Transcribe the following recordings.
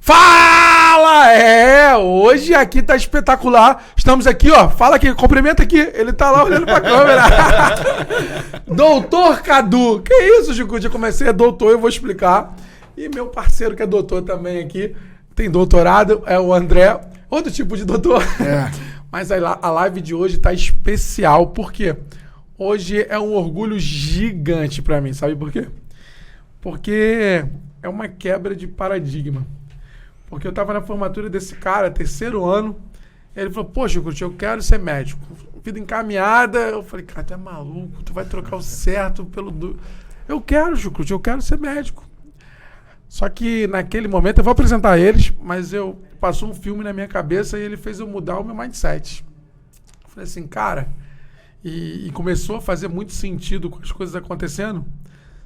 Fala! Hoje aqui tá espetacular. Estamos aqui, ó. Fala aqui, cumprimenta aqui. Ele tá lá olhando pra câmera. Doutor Cadu. Que isso, Chico? Eu comecei a doutor, eu vou explicar. E meu parceiro que é doutor também aqui, tem doutorado, é o André. Outro tipo de doutor. Mas a live de hoje tá especial, por quê? Hoje é um orgulho gigante pra mim, sabe por quê? Porque é uma quebra de paradigma. Porque eu tava na formatura desse cara, terceiro ano, e ele falou, poxa, Curti, eu quero ser médico. Vida encaminhada. Eu falei, cara, tu é maluco, tu vai trocar o certo pelo... Eu quero, Chucrute, eu quero ser médico. Só que naquele momento, eu vou apresentar eles, mas passou um filme na minha cabeça e ele fez eu mudar o meu mindset. Eu falei assim, cara, e começou a fazer muito sentido com as coisas acontecendo.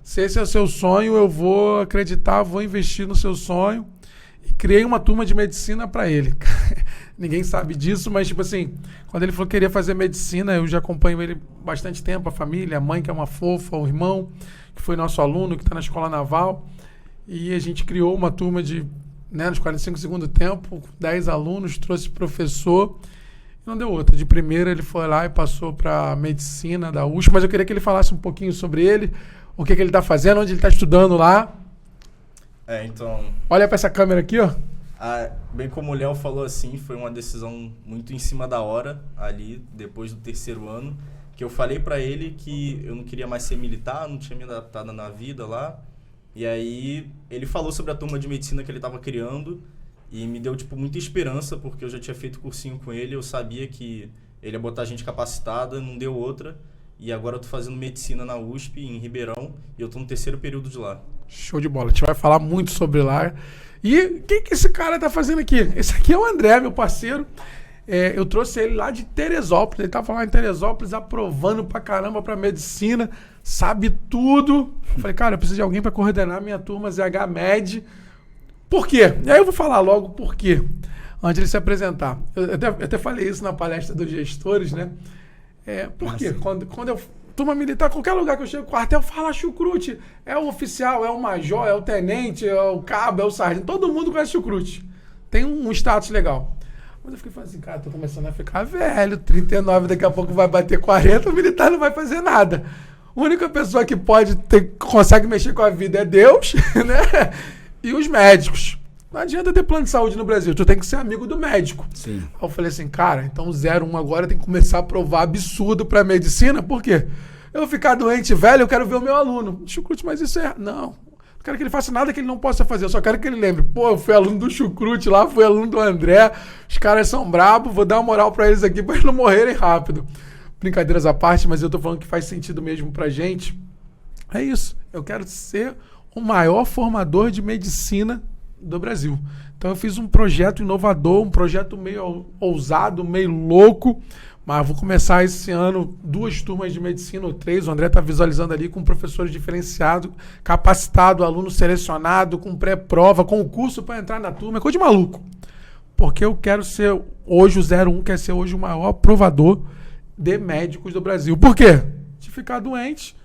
Se esse é o seu sonho, eu vou acreditar, vou investir no seu sonho. E criei uma turma de medicina para ele. Ninguém sabe disso, mas tipo assim, quando ele falou que queria fazer medicina, eu já acompanho ele bastante tempo, a família, a mãe que é uma fofa, o irmão, que foi nosso aluno, que está na escola naval. E a gente criou uma turma de, nos 45 segundos do tempo, 10 alunos, trouxe professor. E não deu outra. De primeira ele foi lá e passou para medicina da USP, mas eu queria que ele falasse um pouquinho sobre ele, o que ele está fazendo, onde ele está estudando lá. Então... Olha para essa câmera aqui, ó. Bem como o Léo falou assim, foi uma decisão muito em cima da hora, ali, depois do terceiro ano, que eu falei para ele que eu não queria mais ser militar, não tinha me adaptado na vida lá. E aí ele falou sobre a turma de medicina que ele estava criando e me deu muita esperança, porque eu já tinha feito cursinho com ele, eu sabia que ele ia botar gente capacitada, não deu outra. E agora eu tô fazendo medicina na USP, em Ribeirão, e eu tô no terceiro período de lá. Show de bola. A gente vai falar muito sobre lá. E o que esse cara tá fazendo aqui? Esse aqui é o André, meu parceiro. Eu trouxe ele lá de Teresópolis. Ele tava lá em Teresópolis aprovando pra caramba pra medicina. Sabe tudo. Eu falei, cara, eu preciso de alguém pra coordenar minha turma ZH Med. Por quê? E aí eu vou falar logo por quê. Antes de ele se apresentar. Eu até falei isso na palestra dos gestores, né? Por quê? Quando eu... Turma militar, qualquer lugar que eu chego no quartel, fala Chucrute. É o oficial, é o major, é o tenente, é o cabo, é o sargento. Todo mundo conhece Chucrute. Tem um status legal. Mas eu fiquei falando assim, cara, tô começando a ficar velho. 39, daqui a pouco vai bater 40, o militar não vai fazer nada. A única pessoa que consegue mexer com a vida é Deus, né? E os médicos. Não adianta ter plano de saúde no Brasil, tu tem que ser amigo do médico. Sim. Aí eu falei assim, cara, então o 01 agora tem que começar a provar absurdo pra medicina, por quê? Eu vou ficar doente velho, eu quero ver o meu aluno. Chucrute, mas isso é... Não, não quero que ele faça nada que ele não possa fazer, eu só quero que ele lembre, pô, eu fui aluno do Chucrute lá, fui aluno do André, os caras são brabos, vou dar uma moral pra eles aqui pra eles não morrerem rápido. Brincadeiras à parte, mas eu tô falando que faz sentido mesmo pra gente. É isso, eu quero ser o maior formador de medicina do Brasil. Então eu fiz um projeto inovador, um projeto meio ousado, meio louco, mas vou começar esse ano 2 turmas de medicina ou 3, o André está visualizando ali com professores diferenciados, capacitado, aluno selecionado, com pré-prova, concurso para entrar na turma, é coisa de maluco. Porque eu quero ser hoje, o 01 quer ser hoje o maior aprovador de médicos do Brasil. Por quê? De ficar doente.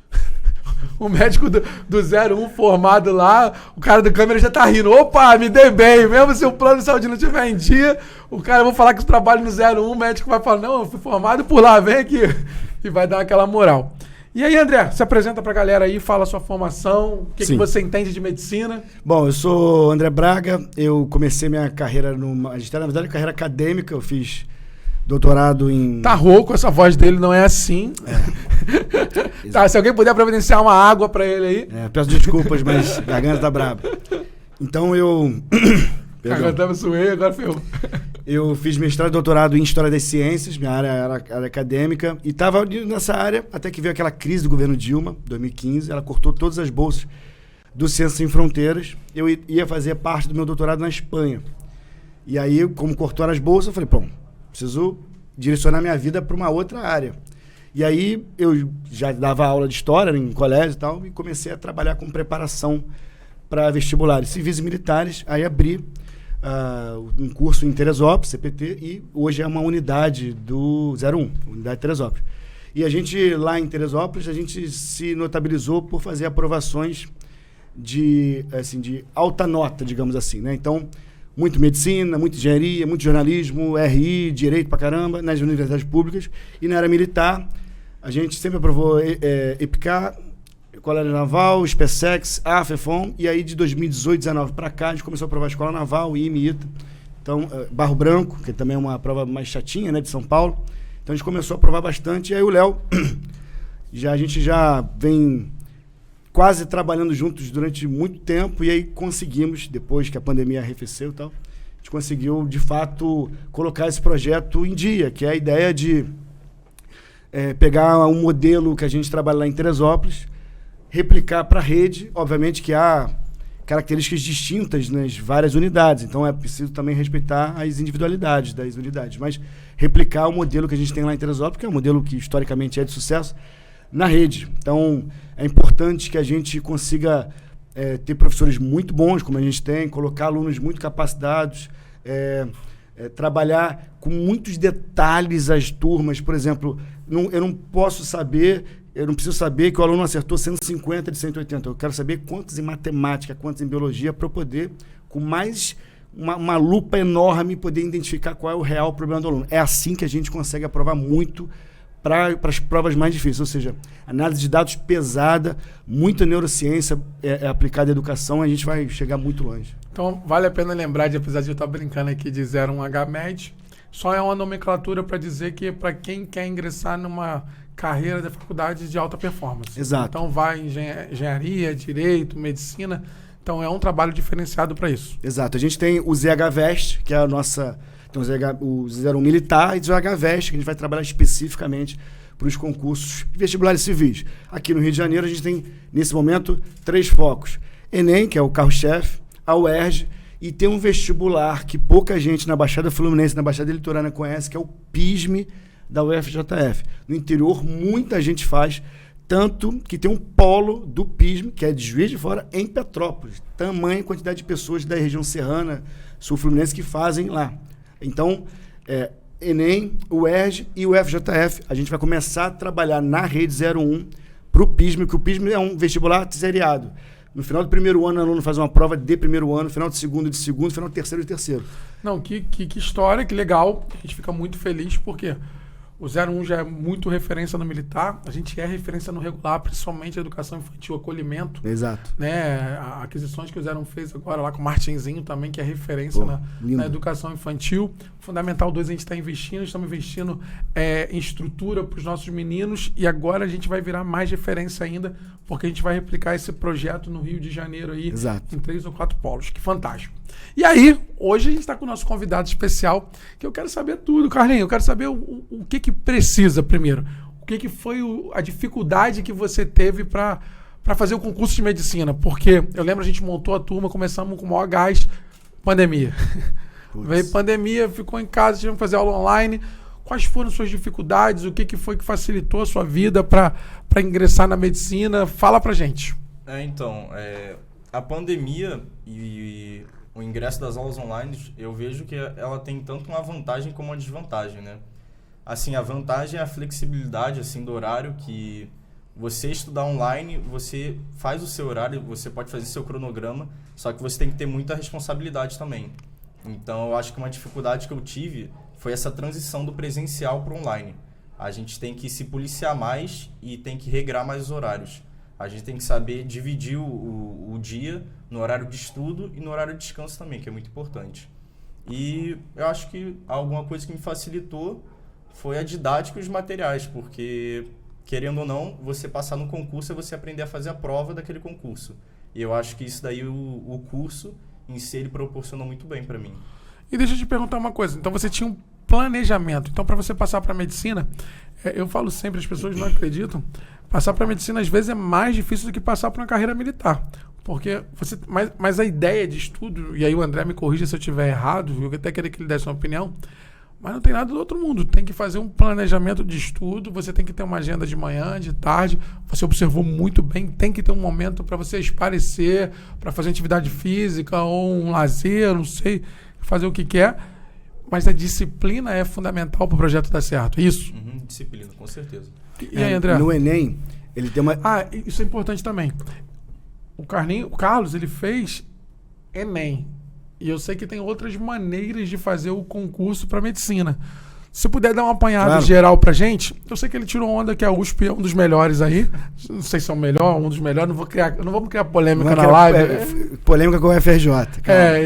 O médico do 01 formado lá, o cara da câmera já tá rindo. Opa, me dei bem. Mesmo se o plano de saúde não estiver em dia, o cara, eu vou falar que eu trabalho no 01, o médico vai falar, não, eu fui formado por lá, vem aqui. E vai dar aquela moral. E aí, André, se apresenta pra galera aí, fala a sua formação, o que você entende de medicina. Bom, eu sou André Braga, eu comecei minha carreira no magistério, na verdade, carreira acadêmica, eu fiz doutorado em... Tá rouco, essa voz dele não é assim. Tá, se alguém puder providenciar uma água pra ele aí. Peço desculpas, mas a garganta tá braba. Então eu... Garganta suei, agora ferrou. Eu fiz mestrado e doutorado em História das Ciências, minha área era área acadêmica, e estava nessa área até que veio aquela crise do governo Dilma, 2015, ela cortou todas as bolsas do Ciências Sem Fronteiras. Eu ia fazer parte do meu doutorado na Espanha. E aí, como cortaram as bolsas, eu falei, pô, preciso direcionar minha vida para uma outra área. E aí eu já dava aula de história em colégio e tal, e comecei a trabalhar com preparação para vestibulares civis e militares. Aí abri um curso em Teresópolis, CPT, e hoje é uma unidade do 01, unidade Teresópolis. E a gente, lá em Teresópolis, a gente se notabilizou por fazer aprovações de alta nota, digamos assim, né? Então, muito medicina, muito engenharia, muito jornalismo, RI, direito pra caramba, nas universidades públicas. E na área militar, a gente sempre aprovou EPICA, Colégio Naval, SpaceX, AFEFOM, e aí de 2018, 2019 para cá, a gente começou a aprovar a Escola Naval, IME, ITA. Então, Barro Branco, que também é uma prova mais chatinha, né, de São Paulo. Então, a gente começou a aprovar bastante. E aí o Léo, a gente já vem quase trabalhando juntos durante muito tempo, e aí conseguimos, depois que a pandemia arrefeceu e tal, a gente conseguiu, de fato, colocar esse projeto em dia, que é a ideia de pegar um modelo que a gente trabalha lá em Teresópolis, replicar para a rede. Obviamente que há características distintas nas várias unidades, então é preciso também respeitar as individualidades das unidades, mas replicar o modelo que a gente tem lá em Teresópolis, que é um modelo que historicamente é de sucesso, na rede. Então, é importante que a gente consiga ter professores muito bons, como a gente tem, colocar alunos muito capacitados, trabalhar com muitos detalhes as turmas. Por exemplo, eu não preciso saber que o aluno acertou 150 de 180. Eu quero saber quantos em matemática, quantos em biologia, para eu poder, com mais uma lupa enorme, poder identificar qual é o real problema do aluno. É assim que a gente consegue aprovar muito para as provas mais difíceis. Ou seja, análise de dados pesada, muita neurociência aplicada à educação, a gente vai chegar muito longe. Então, vale a pena lembrar, apesar de eu estar brincando aqui de 01HMed, só é uma nomenclatura para dizer que é para quem quer ingressar numa carreira da faculdade de alta performance. Exato. Então vai engenharia, direito, medicina. Então é um trabalho diferenciado para isso. Exato. A gente tem o ZHVest, que é a nossa... Então, o 01 Militar e o ZHVest, que a gente vai trabalhar especificamente para os concursos vestibulares civis. Aqui no Rio de Janeiro, a gente tem, nesse momento, 3 focos. Enem, que é o carro-chefe, a UERJ, e tem um vestibular que pouca gente na Baixada Fluminense, na Baixada Litorânea conhece, que é o PISME da UFJF. No interior, muita gente faz, tanto que tem um polo do PISME, que é de Juiz de Fora, em Petrópolis. Tamanha quantidade de pessoas da região serrana, sul-fluminense, que fazem lá. Então, Enem, UERJ e o UFJF, a gente vai começar a trabalhar na rede 01 para o PISME, que o PISME é um vestibular seriado. No final do primeiro ano, o aluno faz uma prova de primeiro ano, no final do segundo de segundo, no final do terceiro de terceiro. Não, que história, que legal. A gente fica muito feliz porque o 01 já é muito referência no militar, a gente é referência no regular, principalmente a educação infantil, acolhimento. Exato. Né? Aquisições que o 01 fez agora lá com o Martinzinho também, que é referência na educação infantil. Fundamental 2 a gente está investindo, estamos investindo em estrutura para os nossos meninos, e agora a gente vai virar mais referência ainda, porque a gente vai replicar esse projeto no Rio de Janeiro aí. Exato. Em 3 ou 4 polos. Que fantástico. E aí, hoje a gente está com o nosso convidado especial, que eu quero saber tudo, Carlinhos. Eu quero saber o que precisa primeiro. O que foi a dificuldade que você teve para fazer o concurso de medicina? Porque eu lembro, a gente montou a turma, começamos com o maior gás, pandemia. Veio pandemia, ficou em casa, tivemos que fazer aula online. Quais foram suas dificuldades? O que foi que facilitou a sua vida para ingressar na medicina? Fala pra gente. A pandemia e o ingresso das aulas online, eu vejo que ela tem tanto uma vantagem como uma desvantagem, né? Assim, a vantagem é a flexibilidade, assim, do horário, que você estudar online, você faz o seu horário, você pode fazer seu cronograma, só que você tem que ter muita responsabilidade também. Então, eu acho que uma dificuldade que eu tive foi essa transição do presencial para o online. A gente tem que se policiar mais e tem que regrar mais os horários. A gente tem que saber dividir o dia no horário de estudo e no horário de descanso também, que é muito importante. E eu acho que alguma coisa que me facilitou foi a didática e os materiais, porque, querendo ou não, você passar no concurso é você aprender a fazer a prova daquele concurso. E eu acho que isso daí, o curso em si, ele proporcionou muito bem para mim. E deixa eu te perguntar uma coisa. Então, você tinha um planejamento. Então, para você passar para a medicina, eu falo sempre, as pessoas não acreditam, passar para a medicina, às vezes, é mais difícil do que passar para uma carreira militar. Porque mas a ideia de estudo, e aí o André me corrija se eu estiver errado, eu até queria que ele desse uma opinião, mas não tem nada do outro mundo. Tem que fazer um planejamento de estudo, você tem que ter uma agenda de manhã, de tarde, você observou muito bem, tem que ter um momento para você esparecer, para fazer atividade física ou um lazer, não sei, fazer o que quer. Mas a disciplina é fundamental para o projeto dar certo, é isso? Disciplina, com certeza. E aí, André? No Enem, ele tem uma... Isso é importante também. O Carlos, ele fez Enem. E eu sei que tem outras maneiras de fazer o concurso para medicina. Se puder dar uma apanhada geral pra gente, eu sei que ele tirou onda que a USP é um dos melhores aí. Não sei se é o melhor, um dos melhores. Não vamos criar polêmica na live. Polêmica com o FRJ.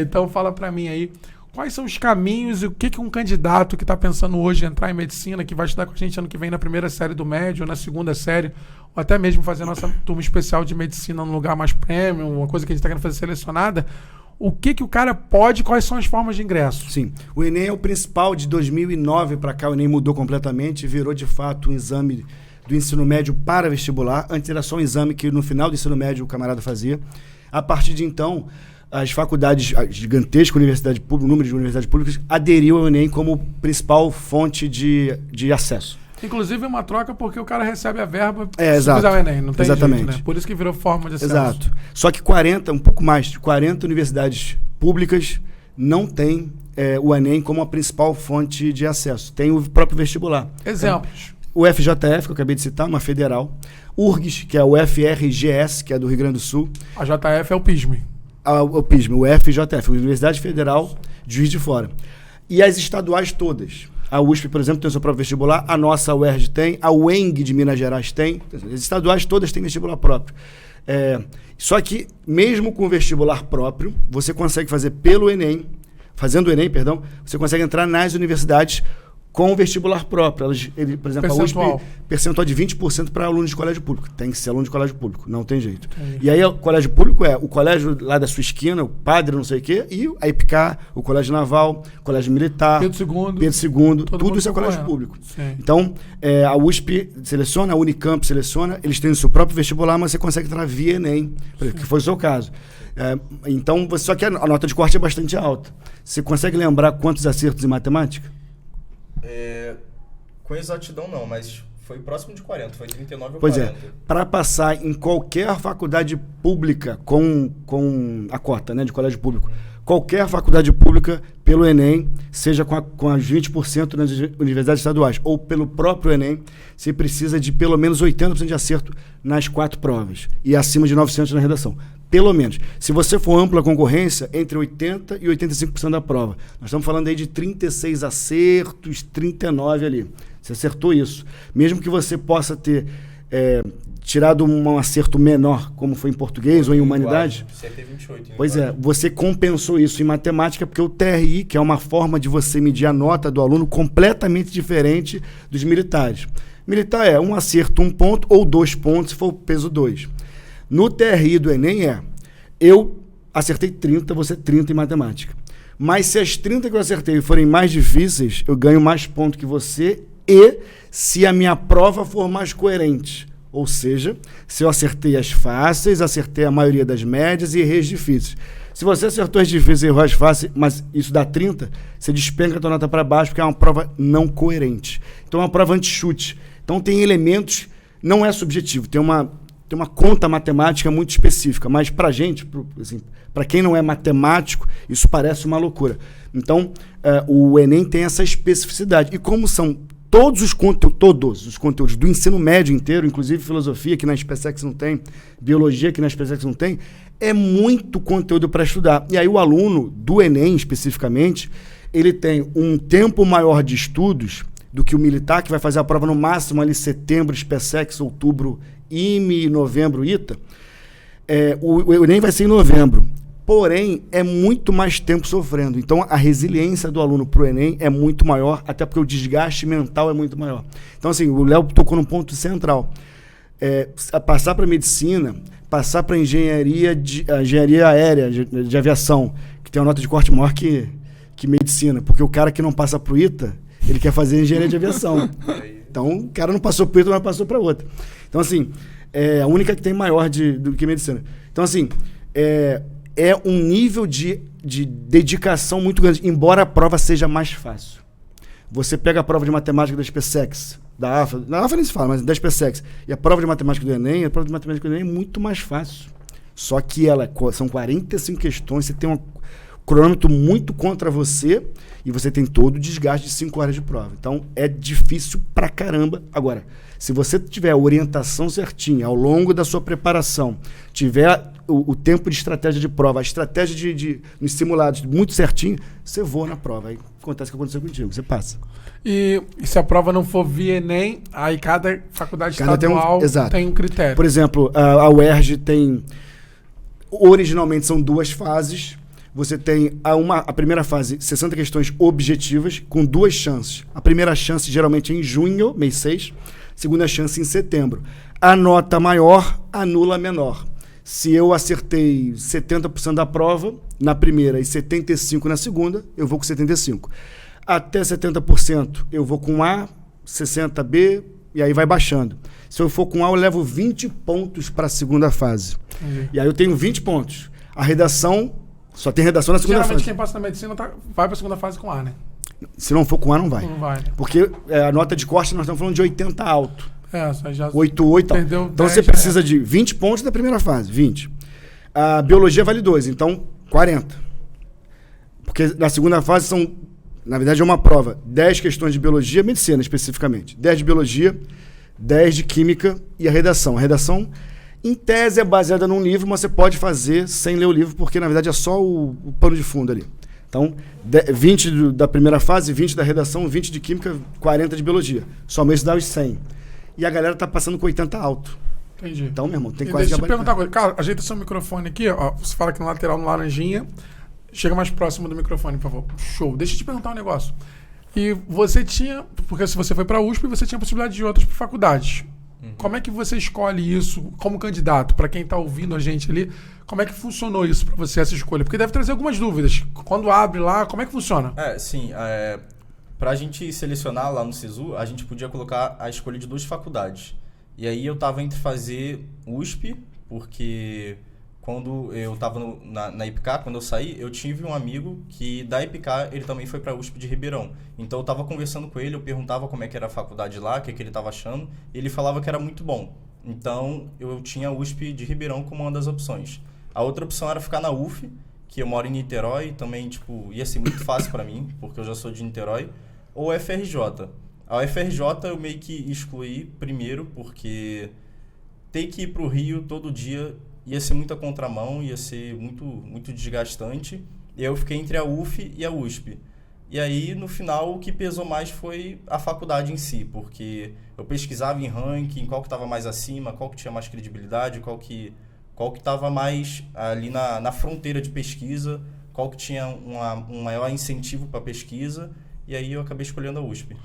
Então fala pra mim aí, quais são os caminhos e o que um candidato que tá pensando hoje em entrar em medicina, que vai estudar com a gente ano que vem na primeira série do médio, ou na segunda série, ou até mesmo fazer nossa turma especial de medicina num lugar mais premium, uma coisa que a gente tá querendo fazer selecionada, o que o cara pode, quais são as formas de ingresso? Sim, o Enem é o principal. De 2009 para cá, o Enem mudou completamente, virou de fato um exame do ensino médio para vestibular. Antes era só um exame que no final do ensino médio o camarada fazia. A partir de então, as faculdades, a gigantesca universidade pública, o número de universidades públicas, aderiu ao Enem como principal fonte de acesso. Inclusive é uma troca porque o cara recebe a verba se fizer o Enem, não tem exatamente. jeito, né? Por isso que virou forma de acesso. Exato. Só que um pouco mais de 40 universidades públicas não têm o Enem como a principal fonte de acesso. Tem o próprio vestibular. Exemplos. O FJF, que eu acabei de citar, uma federal. URGS, que é o FRGS, que é do Rio Grande do Sul. A JF é o PISM. O PISM, o FJF, Universidade Federal de Juiz de Fora. E as estaduais todas. A USP, por exemplo, tem o seu próprio vestibular, a nossa UERJ tem, a UENG de Minas Gerais tem, as estaduais todas têm vestibular próprio. Só que, mesmo com o vestibular próprio, você consegue fazer pelo Enem, fazendo o Enem, você consegue entrar nas universidades com o vestibular próprio. Por exemplo, percentual. A USP, percentual de 20% para alunos de colégio público. Tem que ser aluno de colégio público, não tem jeito. E aí o colégio público é o colégio lá da sua esquina, o padre não sei o quê, e a IPCA, o colégio naval, o colégio militar, Pedro II, tudo isso é colégio público. Sim. Então, a USP seleciona, a Unicamp seleciona, eles têm o seu próprio vestibular, mas você consegue entrar via Enem, que foi o seu caso. Então, só que a nota de corte é bastante alta. Você consegue lembrar quantos acertos em matemática? Com exatidão não, mas foi próximo de 40, foi 39 ou 40. Pois é, para passar em qualquer faculdade pública com a cota, né, de colégio público, qualquer faculdade pública pelo Enem, seja com as 20% nas universidades estaduais ou pelo próprio Enem, você precisa de pelo menos 80% de acerto nas 4 provas e acima de 900 na redação. Pelo menos. Se você for ampla concorrência, entre 80% e 85% da prova. Nós estamos falando aí de 36 acertos, 39 ali. Você acertou isso. Mesmo que você possa ter tirado um acerto menor, como foi em português ou em humanidade. Acertei 28. Pois é, você compensou isso em matemática, porque o TRI, que é uma forma de você medir a nota do aluno completamente diferente dos militares. Militar é um acerto, 1 ponto, ou 2 pontos, se for o peso 2. No TRI do Enem eu acertei 30, você 30 em matemática. Mas se as 30 que eu acertei forem mais difíceis, eu ganho mais pontos que você, e se a minha prova for mais coerente. Ou seja, se eu acertei as fáceis, acertei a maioria das médias e errei as difíceis. Se você acertou as difíceis e errou as fáceis, mas isso dá 30, você despenca a tua nota para baixo, porque é uma prova não coerente. Então é uma prova anti-chute. Então tem elementos, não é subjetivo, tem uma conta matemática muito específica, mas para a gente, para quem não é matemático, isso parece uma loucura. Então, o Enem tem essa especificidade. E como são todos os conteúdos do ensino médio inteiro, inclusive filosofia, que na SpaceX não tem, biologia, que na SpaceX não tem, é muito conteúdo para estudar. E aí o aluno do Enem, especificamente, ele tem um tempo maior de estudos do que o militar, que vai fazer a prova no máximo ali setembro, SpaceX, outubro, IME, novembro, ITA. O Enem vai ser em novembro. Porém, é muito mais tempo sofrendo. Então, a resiliência do aluno para o Enem é muito maior, até porque o desgaste mental é muito maior. Então, assim, o Léo tocou num ponto central. Passar para medicina, passar para engenharia aérea, de aviação, que tem uma nota de corte maior que medicina, porque o cara que não passa para o ITA, ele quer fazer engenharia de aviação. Então, o cara não passou para o ITA, mas passou para outra. Então, assim, a única que tem maior do que medicina. Então, assim, é um nível de dedicação muito grande, embora a prova seja mais fácil. Você pega a prova de matemática da SpaceX, da AFA nem se fala, mas da SpaceX, e a prova de matemática do Enem, a Enem é muito mais fácil. Só que são 45 questões, você tem um cronômetro muito contra você e você tem todo o desgaste de 5 horas de prova. Então, é difícil pra caramba. Agora, se você tiver a orientação certinha ao longo da sua preparação, tiver o tempo de estratégia de prova, a estratégia nos simulados muito certinho, você voa na prova. Aí acontece o que aconteceu contigo, você passa. E se a prova não for via Enem, aí cada faculdade estadual tem um critério. Por exemplo, a UERJ tem... Originalmente são 2 fases. Você tem a primeira fase, 60 questões objetivas, com 2 chances. A primeira chance geralmente é em junho, mês 6. Segunda chance em setembro. A nota maior anula a menor. Se eu acertei 70% da prova na primeira e 75% na segunda, eu vou com 75%. Até 70% eu vou com A, 60% B, e aí vai baixando. Se eu for com A, eu levo 20 pontos para a segunda fase. E aí eu tenho 20 pontos. A redação, só tem redação na segunda fase. Geralmente quem passa na medicina vai para a segunda fase com A, né? Se não for com A, não vai. Não vai, né? Porque a nota de corte, nós estamos falando de 80 alto. Já 8, perdeu então 10, você precisa de 20 pontos da primeira fase, 20. A biologia vale 2, então 40. Porque na segunda fase são, na verdade é uma prova, 10 questões de biologia, medicina especificamente. 10 de biologia, 10 de química e a redação. A redação, em tese, é baseada num livro, mas você pode fazer sem ler o livro, porque na verdade é só o pano de fundo ali. Então, 20 da primeira fase, 20 da redação, 20 de química, 40 de biologia. Somente dá os 100. E a galera tá passando com 80 alto. Entendi. Então, meu irmão, tem E quase deixa eu te perguntar gabaritar. uma coisa. Cara, ajeita seu microfone aqui, ó. Você fala aqui no lateral, no laranjinha. Chega mais próximo do microfone, por favor. Show. Deixa eu te perguntar um negócio. E você tinha... Porque se você foi pra USP, você tinha a possibilidade de outras faculdades. Como é que você escolhe isso como candidato? Para quem está ouvindo a gente ali, como é que funcionou isso para você, essa escolha? Porque deve trazer algumas dúvidas. Quando abre lá, como é que funciona? Sim. Para a gente selecionar lá no SISU, a gente podia colocar a escolha de 2 faculdades. E aí eu estava entre fazer USP, porque quando eu estava na IPK, quando eu saí, eu tive um amigo que da IPK ele também foi para a USP de Ribeirão. Então eu estava conversando com ele, eu perguntava como é que era a faculdade lá, o que ele estava achando, e ele falava que era muito bom. Então eu tinha a USP de Ribeirão como uma das opções. A outra opção era ficar na UF, que eu moro em Niterói, também ia ser muito fácil para mim, porque eu já sou de Niterói, ou FRJ. A UFRJ eu meio que excluí primeiro, porque ter que ir para o Rio todo dia ia ser muita contramão, ia ser muito, muito desgastante. E aí eu fiquei entre a UF e a USP. E aí, no final, o que pesou mais foi a faculdade em si, porque eu pesquisava em ranking, qual que estava mais acima, qual que tinha mais credibilidade, qual que estava mais ali na fronteira de pesquisa, qual que tinha um maior incentivo para pesquisa, e aí eu acabei escolhendo a USP.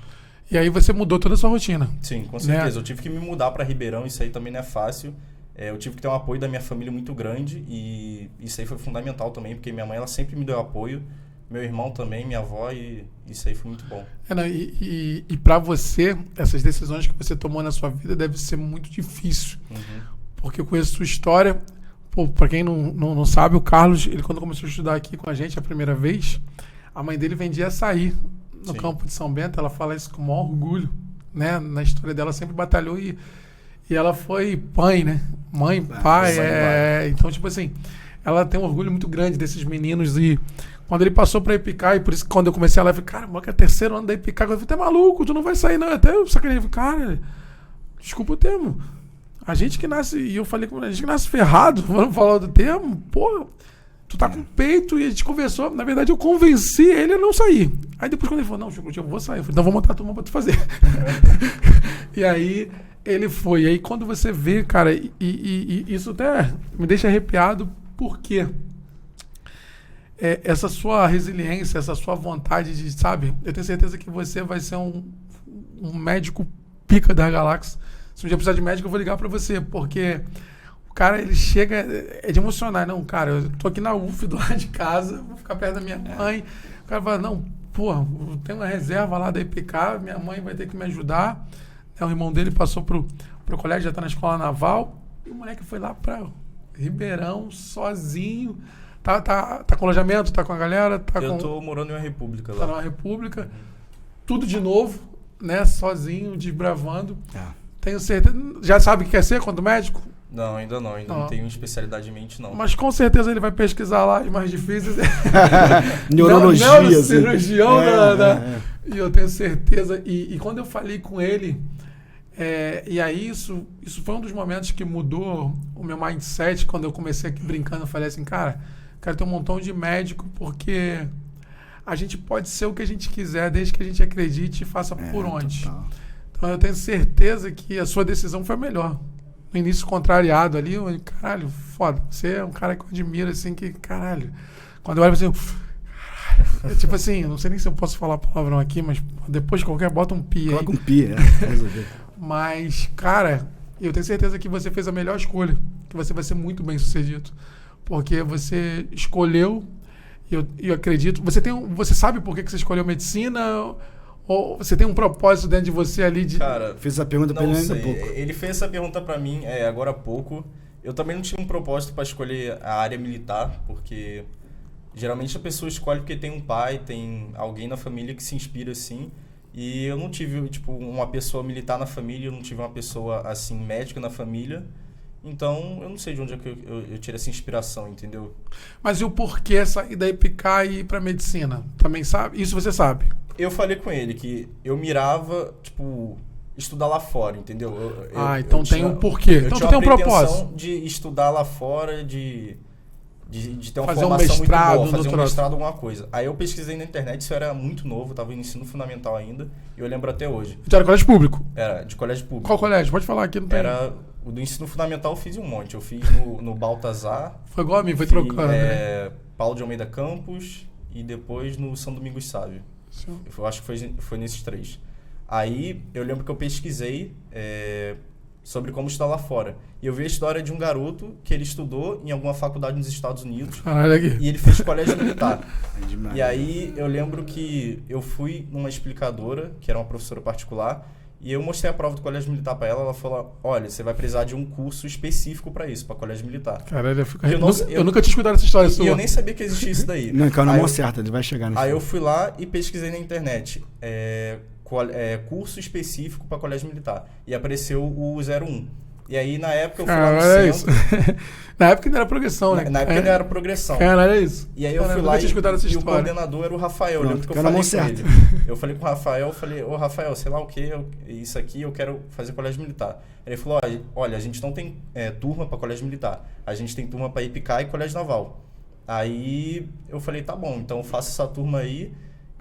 E aí você mudou toda a sua rotina. Sim, com certeza. Eu tive que me mudar para Ribeirão, isso aí também não é fácil. Eu tive que ter um apoio da minha família muito grande e isso aí foi fundamental também, porque minha mãe ela sempre me deu apoio, meu irmão também, minha avó, e isso aí foi muito bom. E para você, essas decisões que você tomou na sua vida deve ser muito difícil, porque eu conheço sua história. Para quem não sabe, o Carlos, ele quando começou a estudar aqui com a gente a primeira vez, a mãe dele vendia açaí no campo de São Bento. Ela fala isso com o maior orgulho, né? Na história dela sempre batalhou e ela foi mãe, né? Mãe, pai. Então, tipo assim, ela tem um orgulho muito grande desses meninos. E quando ele passou pra IPK, e por isso que quando eu comecei a live, eu falei, cara, moleque, é 3º ano da IPK. Eu falei, tu é maluco, tu não vai sair, não. Até eu sacanei, cara, desculpa o termo. A gente que nasce, e eu falei com a gente que nasce ferrado, vamos falar do termo, pô, tu tá com peito, e a gente conversou. Na verdade, eu convenci ele a não sair. Aí depois, quando ele falou, não, Chico, eu vou sair. Eu falei, então vou montar a turma pra tu fazer. E aí ele foi. E aí quando você vê, cara, e isso até me deixa arrepiado, porque essa sua resiliência, essa sua vontade de, sabe, eu tenho certeza que você vai ser um médico pica da galáxia. Se um dia precisar de médico, eu vou ligar pra você, porque o cara, ele chega, é de emocionar. Não, cara, eu tô aqui na UF do lado de casa, vou ficar perto da minha mãe. O cara fala, não, pô, eu tenho uma reserva lá da IPK, minha mãe vai ter que me ajudar. O irmão dele passou pro colégio, já tá na escola naval, e o moleque foi lá pra Ribeirão, sozinho. Tá com alojamento, tá com a galera? Eu tô morando em uma república lá. Tá numa república. Tudo de novo, né? Sozinho, desbravando. Tenho certeza. Já sabe o que quer ser quando médico? Não, ainda não. Ainda não tenho especialidade em mente, não. Mas com certeza ele vai pesquisar lá as mais difíceis. Neurologia. Neurocirurgião. E eu tenho certeza. E quando eu falei com ele, E aí isso foi um dos momentos que mudou o meu mindset quando eu comecei aqui brincando. Eu falei assim, cara, quero ter um montão de médico porque a gente pode ser o que a gente quiser desde que a gente acredite e faça por onde. Total. Então eu tenho certeza que a sua decisão foi a melhor. No início contrariado ali, eu, caralho, foda. Você é um cara que eu admiro, assim, que, caralho. Quando eu olho assim, caralho. Tipo assim, eu não sei nem se eu posso falar palavrão aqui, mas depois de qualquer, bota um pi aí. Coloca um pi, Mas, cara, eu tenho certeza que você fez a melhor escolha. Que você vai ser muito bem sucedido. Porque você escolheu, e eu acredito. Você sabe por que você escolheu medicina? Ou você tem um propósito dentro de você ali de... Cara, fiz essa pergunta pra ele ainda há pouco. Ele fez essa pergunta pra mim agora há pouco. Eu também não tinha um propósito pra escolher a área militar, porque geralmente a pessoa escolhe porque tem um pai, tem alguém na família que se inspira assim. E eu não tive, tipo, uma pessoa militar na família, eu não tive uma pessoa, assim, médica na família. Então, eu não sei de onde é que eu tirei essa inspiração, entendeu? Mas e o porquê sair da EPICA e ir pra medicina? Também sabe? Isso você sabe? Eu falei com ele que eu mirava, tipo, estudar lá fora, entendeu? Então tem um porquê. Então tu tem um propósito. De estudar lá fora, de ter uma fazer formação mestrado, muito boa, fazer doutorado. um mestrado, alguma coisa. Aí eu pesquisei na internet, isso era muito novo, eu tava no ensino fundamental ainda, e eu lembro até hoje. Tu era colégio público? Era de colégio público. Qual colégio? Pode falar aqui, não tem. Era o do ensino fundamental, eu fiz um monte. Eu fiz no Baltazar. Foi igual a mim, foi fiz, trocando. Né? Paulo de Almeida Campos e depois no São Domingos Sávio. Eu acho que foi nesses 3. Aí eu lembro que eu pesquisei sobre como estudar lá fora. E eu vi a história de um garoto que ele estudou em alguma faculdade nos Estados Unidos. Caralho, aqui. E ele fez colégio militar. demais. E aí eu lembro que eu fui numa explicadora, que era uma professora particular, e eu mostrei a prova do colégio militar pra ela. Ela falou, olha, você vai precisar de um curso específico pra isso, pra colégio militar. Caralho, eu nunca tinha escutado essa história sua. E eu nem sabia que existia isso daí. Não, calma, na mão certa, ele vai chegar nisso. Aí eu fui lá e pesquisei na internet curso específico pra colégio militar. E apareceu o 01. E aí, na época, eu fui lá no centro. Isso. Na época ainda era progressão, né? Na época ainda era progressão. Caralho, é isso. E aí eu fui lá e o coordenador era o Rafael. Eu lembro que eu falei com ele. Eu falei com o Rafael, ô Rafael, sei lá o que, isso aqui eu quero fazer colégio militar. Ele falou, olha, a gente não tem turma para colégio militar. A gente tem turma para IPCA e colégio naval. Aí eu falei, tá bom, então eu faço essa turma aí.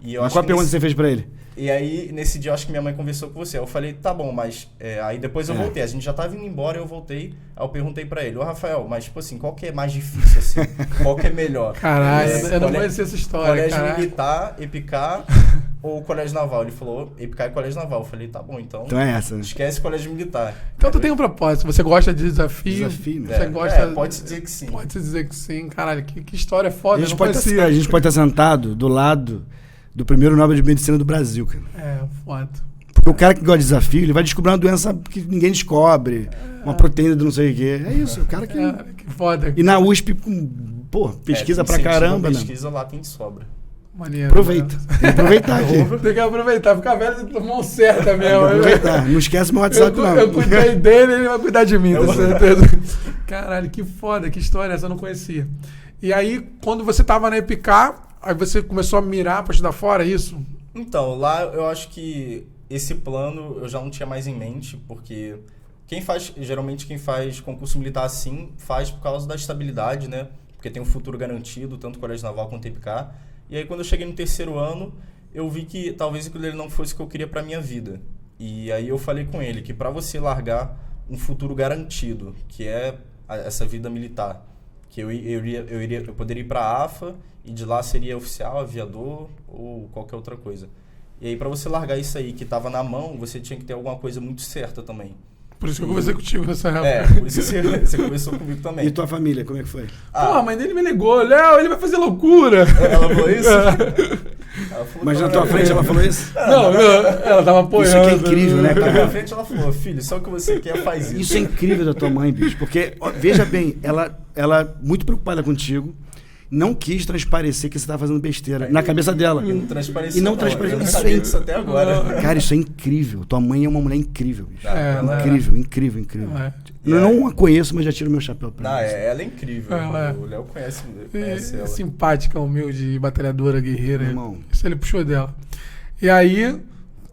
E eu mas acho qual a pergunta você fez pra ele? E aí, nesse dia, eu acho que minha mãe conversou com você. Eu falei, tá bom, mas... aí depois eu voltei. A gente já tava indo embora, eu voltei. Aí eu perguntei pra ele, ô Rafael, mas tipo assim, qual que é mais difícil, assim? Qual que é melhor? Caralho, eu não conhecia essa história, colégio militar, EPICA ou colégio naval? Ele falou, EPICA e colégio naval. Eu falei, tá bom, então é essa, né? Esquece colégio militar. Então tu tem um propósito. Você gosta de desafio? Desafio, né? Você gosta... pode-se dizer que sim. Pode-se dizer que sim. Caralho, que história foda. A gente pode estar sentado do lado do primeiro Nobel de Medicina do Brasil, cara. Foda. Porque o cara que gosta de desafio, ele vai descobrir uma doença que ninguém descobre, uma proteína de não sei o quê. É isso, o cara que... que foda. E na USP, pesquisa pra caramba, né? Pesquisa lá tem de sobra. Maneiro. Aproveita. Né? Tem que aproveitar aqui. Tem que aproveitar. Ficar velho de mão certa mesmo. Aproveitar. Não esquece meu WhatsApp, não. Eu cuidei dele, ele vai cuidar de mim, com certeza. Caralho, que foda, que história essa, eu não conhecia. E aí, quando você tava na EPICA, aí você começou a mirar pra estudar fora, é isso? Então, lá eu acho que esse plano eu já não tinha mais em mente, porque geralmente quem faz concurso militar assim, faz por causa da estabilidade, né? Porque tem um futuro garantido, tanto colégio naval quanto EPICA. E aí quando eu cheguei no 3º ano, eu vi que talvez aquilo não fosse o que eu queria pra minha vida. E aí eu falei com ele que pra você largar um futuro garantido, que é essa vida militar, que eu poderia ir pra AFA e de lá seria oficial, aviador ou qualquer outra coisa. E aí pra você largar isso aí que tava na mão, você tinha que ter alguma coisa muito certa também. Por isso que eu conversei contigo nessa época. Por isso que você conversou comigo também. E tua família, como é que foi? Pô, a mãe dele me ligou, Léo, ele vai fazer loucura. Ela falou isso? Ela falou, mas na tua frente ela falou isso? Não, ela tava apoiando. Isso aqui é incrível, né, Na cara? minha frente ela falou, filho, só o que você quer faz isso. Isso é incrível da tua mãe, bicho. Porque, veja bem, ela muito preocupada contigo, não quis transparecer que você estava fazendo besteira na cabeça dela. E não transpareceu. E não transpareceu. Eu não sabia disso até agora. Cara, isso é incrível. Tua mãe é uma mulher incrível, bicho. Incrível. Eu não a conheço, mas já tiro meu chapéu pra ela. Ela é incrível. O Léo conhece ela. Simpática, humilde, batalhadora, guerreira. Irmão. Isso ele puxou dela. E aí,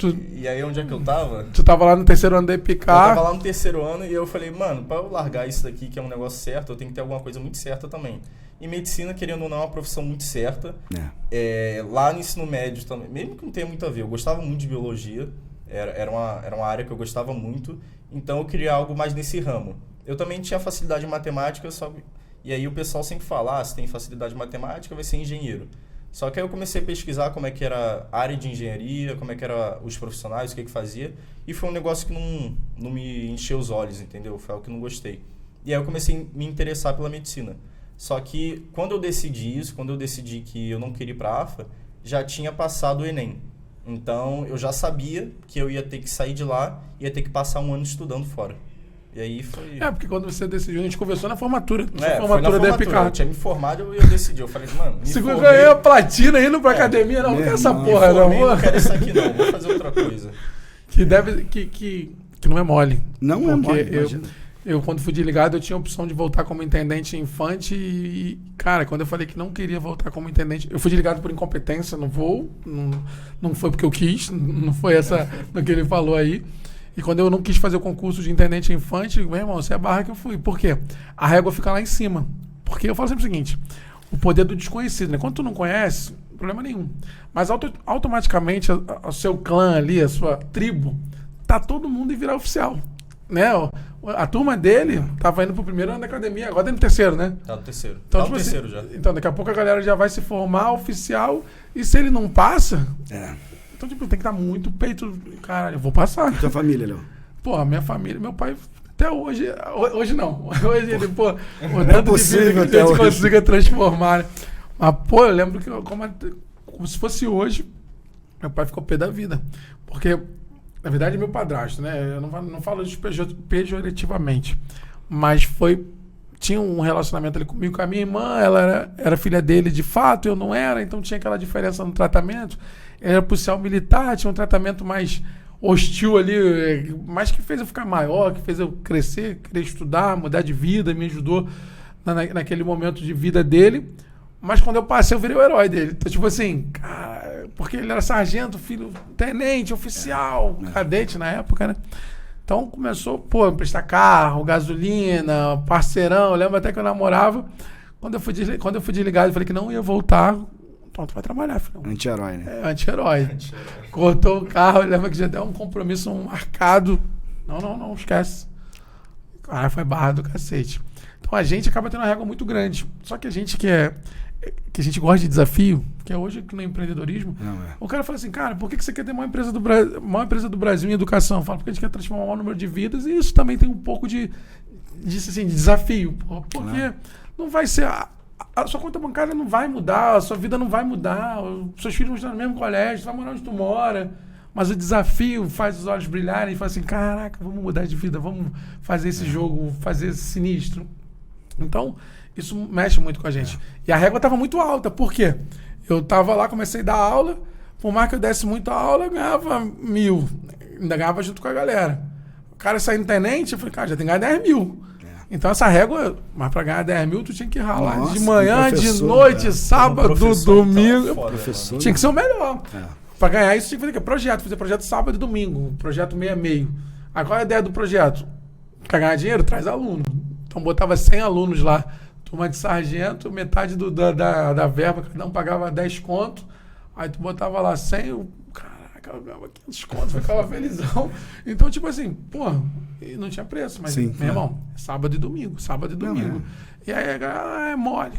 E aí, onde é que eu tava? Tu tava lá no terceiro ano da EPK. Eu tava lá no terceiro ano e eu falei, mano, pra eu largar isso daqui, que é um negócio certo, eu tenho que ter alguma coisa muito certa também. E medicina, querendo ou não, é uma profissão muito certa. Lá no ensino médio também, mesmo que não tenha muito a ver, eu gostava muito de biologia, era uma área que eu gostava muito, então eu queria algo mais nesse ramo. Eu também tinha facilidade em matemática, e aí o pessoal sempre fala, se tem facilidade em matemática, vai ser engenheiro. Só que aí eu comecei a pesquisar como é que era a área de engenharia, como é que eram os profissionais, o que fazia. E foi um negócio que não me encheu os olhos, entendeu? Foi algo que eu não gostei. E aí eu comecei a me interessar pela medicina. Só que quando eu decidi que eu não queria ir para a AFA, já tinha passado o Enem. Então eu já sabia que eu ia ter que sair de lá e ia ter que passar um ano estudando fora. E aí foi... porque quando você decidiu, a gente conversou na formatura. Foi na formatura. Eu tinha me formado e eu decidi. Eu falei, mano, se eu ganhei a platina indo pra academia, não quero essa porra, não quero isso aqui não, vou fazer outra coisa. Que não é mole. Não é mole, eu, quando fui desligado, eu tinha a opção de voltar como intendente infante e, cara, quando eu falei que não queria voltar como intendente, eu fui desligado por incompetência no voo, não foi porque eu quis, não foi essa do que ele falou aí. E quando eu não quis fazer o concurso de intendente infante, meu irmão, você é a barra que eu fui. Por quê? A régua fica lá em cima. Porque eu falo sempre o seguinte, o poder do desconhecido, né? Quando tu não conhece, problema nenhum. Mas automaticamente, o seu clã ali, a sua tribo, tá todo mundo em virar oficial. Né? A turma dele tava indo pro primeiro ano da academia, agora tá no terceiro, né? Tá no terceiro. Então, tá no terceiro já. Então, daqui a pouco a galera já vai se formar oficial e se ele não passa... Então, tipo, tem que dar muito peito. Caralho, eu vou passar. E tua família, Léo? Pô, a minha família, meu pai, até hoje. Hoje não. Hoje ele, pô, o tanto de vida que a gente consiga transformar. Né? Mas, pô, eu lembro que, como se fosse hoje, meu pai ficou pé da vida. Porque, na verdade, é meu padrasto, né? Eu não falo isso pejorativamente. Mas tinha um relacionamento ali comigo, com a minha irmã, ela era filha dele de fato, eu não era, então tinha aquela diferença no tratamento. Era policial militar, tinha um tratamento mais hostil ali, mas que fez eu ficar maior, que fez eu crescer, querer estudar, mudar de vida, me ajudou naquele momento de vida dele. Mas quando eu passei, eu virei o herói dele. Então, tipo assim, cara, porque ele era sargento, filho, tenente, oficial, cadete na época, né? Então começou, pô, emprestar carro, gasolina, parceirão. Eu lembro até que eu namorava. Quando eu fui desligado, eu falei que não ia voltar. Então tu vai trabalhar, filho. Anti-herói, né? Anti-herói. Cortou o carro, lembra que já deu um compromisso marcado. Não, esquece. Cara, foi barra do cacete. Então a gente acaba tendo uma régua muito grande. Só que a gente que a gente gosta de desafio, que é hoje que no empreendedorismo, o cara fala assim, cara, por que você quer ter maior empresa do Brasil em educação? Fala, porque a gente quer transformar o maior número de vidas e isso também tem um pouco de desafio. Porque não vai ser... A sua conta bancária não vai mudar, a sua vida não vai mudar, os seus filhos vão estar no mesmo colégio, você vai morar onde tu mora, mas o desafio faz os olhos brilharem e fala assim, caraca, vamos mudar de vida, vamos fazer esse jogo, fazer esse sinistro. Então, isso mexe muito com a gente. E a régua estava muito alta, por quê? Eu estava lá, comecei a dar aula, por mais que eu desse muito aula, eu ganhava 1.000, ainda ganhava junto com a galera. O cara saindo tenente, eu falei, cara, já tem que ganhar 10.000. Então essa régua, mas pra ganhar 10.000, tu tinha que ralar de manhã, de noite, sábado, domingo. Tinha que ser o melhor. Pra ganhar isso, tinha que fazer projeto sábado e domingo, projeto meio a meio. Aí qual é a ideia do projeto? Pra ganhar dinheiro, traz aluno. Então botava 100 alunos lá, turma de sargento, metade da verba, cada um pagava 10 conto. Aí tu botava lá 100, eu ganhava 500 contos, ficava felizão. Então, tipo assim, pô, não tinha preço, mas, meu irmão, sábado e domingo. E aí, é mole.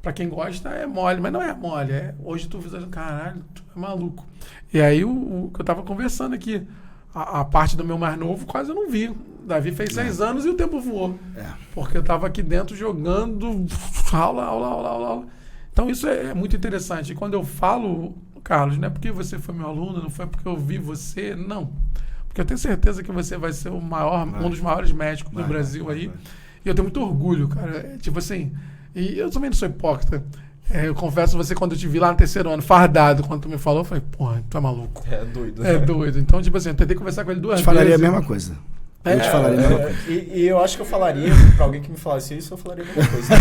Pra quem gosta, é mole, mas não é mole. Hoje tu visualiza, caralho, tu é maluco. E aí, o que eu tava conversando aqui, a parte do meu mais novo, quase eu não vi. Davi fez 6 anos e o tempo voou. Porque eu tava aqui dentro jogando, aula. Então, isso é muito interessante. E quando eu falo... Carlos, não é porque você foi meu aluno, não foi porque eu vi você, não. Porque eu tenho certeza que você vai ser um dos maiores médicos do Brasil aí. E eu tenho muito orgulho, cara. Tipo assim, e eu também não sou hipócrita. Eu confesso a você, quando eu te vi lá no terceiro ano, fardado, quando tu me falou, eu falei, porra, tu é maluco. É doido. É doido. Então, tipo assim, eu tentei conversar com ele 2 vezes. Falaria a mesma coisa. Eu te falaria a mesma coisa. E eu acho que eu falaria, pra alguém que me falasse isso, eu falaria a mesma coisa.